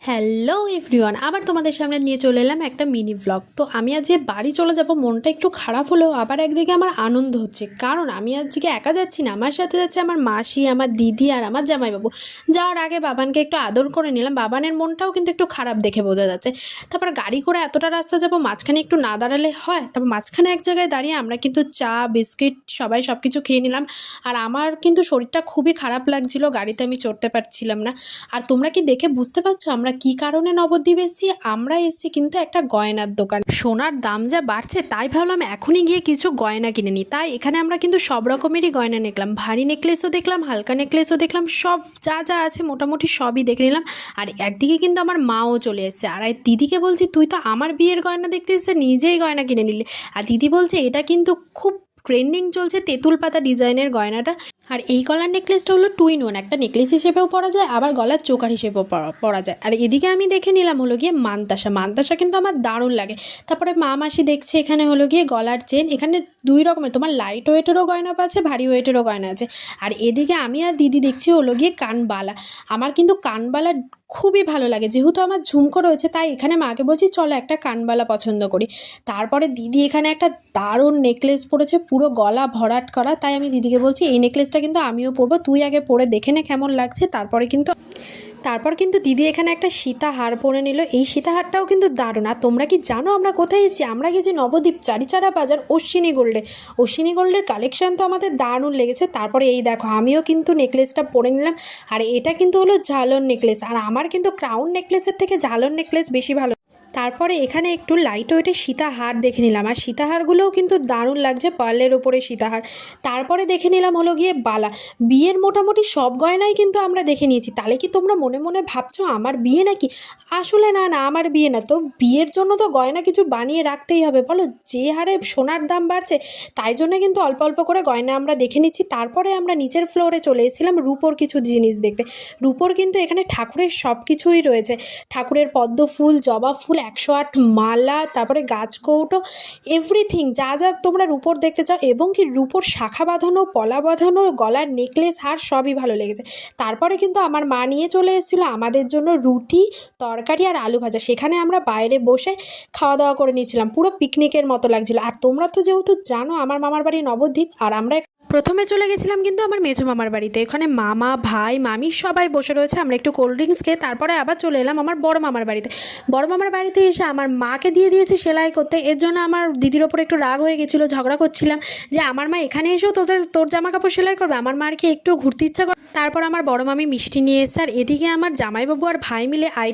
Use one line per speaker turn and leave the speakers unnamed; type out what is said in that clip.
Hello everyone, আবার তোমাদের সামনে নিয়ে চলে এলাম একটা মিনি ভ্লগ। তো আমি আজকে বাড়ি চলে যাব, মনটা একটু খারাপ হলেও আবার একদিকে আমার আনন্দ হচ্ছে, কারণ আমি আজকে একা যাচ্ছি না, আমার সাথে যাচ্ছে আমার মাসি, আমার দিদি আর আমার জামাইবাবু। যাওয়ার আগে বাবানকে একটু আদর করে নিলাম, বাবানের মনটাও কিন্তু একটু খারাপ দেখে বোঝা যাচ্ছে। তারপর গাড়ি করে এতটা রাস্তা যাব, মাঝখানে একটু না দাঁড়ালে হয়? তারপর মাঝখানে এক জায়গায় দাঁড়িয়ে আমরা কিন্তু চা বিস্কিট সবাই সব কিছু খেয়ে নিলাম। আর আমার কিন্তু শরীরটা খুবই খারাপ লাগছিল, গাড়িতে আমি চড়তে পারছিলাম না। আর তোমরা কি দেখে বুঝতে পারছো আমরা কি কারণে নবদ্বীপ এসেছি? আমরা এসেছি কিন্তু একটা গয়নার দোকান। সোনার দাম যা বাড়ছে, তাই ভাবলাম এখনই গিয়ে কিছু গয়না কিনে নিই। তাই এখানে আমরা কিন্তু সব রকমেরই গয়না দেখলাম, ভারী নেকলেসও দেখলাম, হালকা নেকলেসও দেখলাম, সব যা যা আছে মোটামুটি সবই দেখে নিলাম। আর একদিকে কিন্তু আমার মাও চলে এসেছে, আর দিদিকে বলছি তুই তো আমার বিয়ের গয়না দেখতে এসে নিজেই গয়না কিনে নিলি। আর দিদি বলছে এটা কিন্তু খুব ট্রেন্ডিং চলছে, তেঁতুল পাতা ডিজাইনের গয়নাটা। আর এই গলার নেকলেসটা হলো 2 in 1, একটা নেকলেস হিসেবেও পরা যায়, আবার গলার চোকার হিসেবেও পরা যায়। আর এদিকে আমি দেখে নিলাম হলো গিয়ে মানতাসা কিন্তু আমার দারুণ লাগে। তারপরে মা মাসি দেখছে এখানে হলো গিয়ে গলার চেন, এখানে 2 রকমের, তোমার লাইট ওয়েটেরও গয়না আছে, ভারী ওয়েটেরও গয়না আছে। আর এদিকে আমি আর দিদি দেখছি হলো গিয়ে কানবালা। আমার কিন্তু কানবালা খুবই ভালো লাগে, যেহেতু আমার ঝুমকো রয়েছে, তাই এখানে মাকে বলছি চলো একটা কানবালা পছন্দ করি। তারপরে দিদি এখানে একটা দারুণ নেকলেস পরেছে, পুরো গলা ভরাট করা। তাই আমি দিদিকে বলছি এই নেকলেসটা কিন্তু আমিও পরবো, তুই আগে পরে দেখে নে কেমন লাগছে। তারপর কিন্তু দিদি এখানে একটা সীতাহার পরে নিল, এই সীতাহারটাও কিন্তু দারুণ। আর তোমরা কি জানো আমরা কোথায় এসেছি? আমরা গেছি নবদ্বীপ চারিচারা বাজার অশ্বিনী গোল্ডে। অশ্বিনী গোল্ডের কালেকশন তো আমাদের দারুণ লেগেছে। তারপরে এই দেখো আমিও কিন্তু নেকলেসটা পরে নিলাম, আর এটা কিন্তু হলো ঝালর নেকলেস। আর আমার কিন্তু ক্রাউন নেকলেসের থেকে ঝালর নেকলেস বেশি ভালো। তারপরে এখানে একটু লাইট ওয়েটের সীতাহার দেখে নিলাম, আর সীতাহারগুলোও কিন্তু দারুণ লাগছে, পার্লের ওপরে সীতাহার। তারপরে দেখে নিলাম হলো গিয়ে বালা। বিয়ের মোটামুটি সব গয়নাই কিন্তু আমরা দেখে নিয়েছি। তাহলে কি তোমরা মনে মনে ভাবছো আমার বিয়ে নাকি? আসলে না না, আমার বিয়ে না। তো বিয়ের জন্য তো গয়না কিছু বানিয়ে রাখতেই হবে, বলো? যে হারে সোনার দাম বাড়ছে, তাই জন্য কিন্তু অল্প অল্প করে গয়না আমরা দেখে নিচ্ছি। তারপরে আমরা নিচের ফ্লোরে চলে এসেছিলাম রূপোর কিছু জিনিস দেখতে। রূপোর কিন্তু এখানে ঠাকুরের সব কিছুই রয়েছে, ঠাকুরের পদ্ম ফুল, জবা ফুল, 108 মালা, তারপরে গাছকৌটো, এভরিথিং যা যা তোমরা রূপোর দেখতে চাও। এবং কি রূপোর শাখা বাঁধানো, পলা বাঁধানো, গলার নেকলেস, আর সবই ভালো লেগেছে। তারপরে কিন্তু আমার মা নিয়ে চলে এসেছিলো আমাদের জন্য রুটি, তরকারি আর আলু ভাজা। সেখানে আমরা বাইরে বসে খাওয়া দাওয়া করে নিয়েছিলাম, পুরো পিকনিকের মতো লাগছিলো। আর তোমরা তো যেহেতু জানো আমার মামার বাড়ি নবদ্বীপ, আর আমরা প্রথমে চলে গেছিলাম কিন্তু আমার মেজো মামার বাড়িতে। এখানে মামা, ভাই, মামি সবাই বসে রয়েছে, আমরা একটু কোল্ড ড্রিঙ্কস খেয়ে তারপরে আবার চলে এলাম আমার বড় মামার বাড়িতে। বড় মামার বাড়িতে এসে আমার মাকে দিয়ে দিয়েছে সেলাই করতে। এর জন্য আমার দিদির ওপর একটু রাগ হয়ে গেছিলো, ঝগড়া করছিলাম যে আমার মা এখানে এসেও তোর জামা কাপড় সেলাই করবে। আমার মার কি একটু ঘুরতে ইচ্ছা করে। তারপর আমার বড় মামি মিষ্টি নিয়ে এসে, আর এদিকে আমার জামাইবাবু আর ভাই মিলে আইটা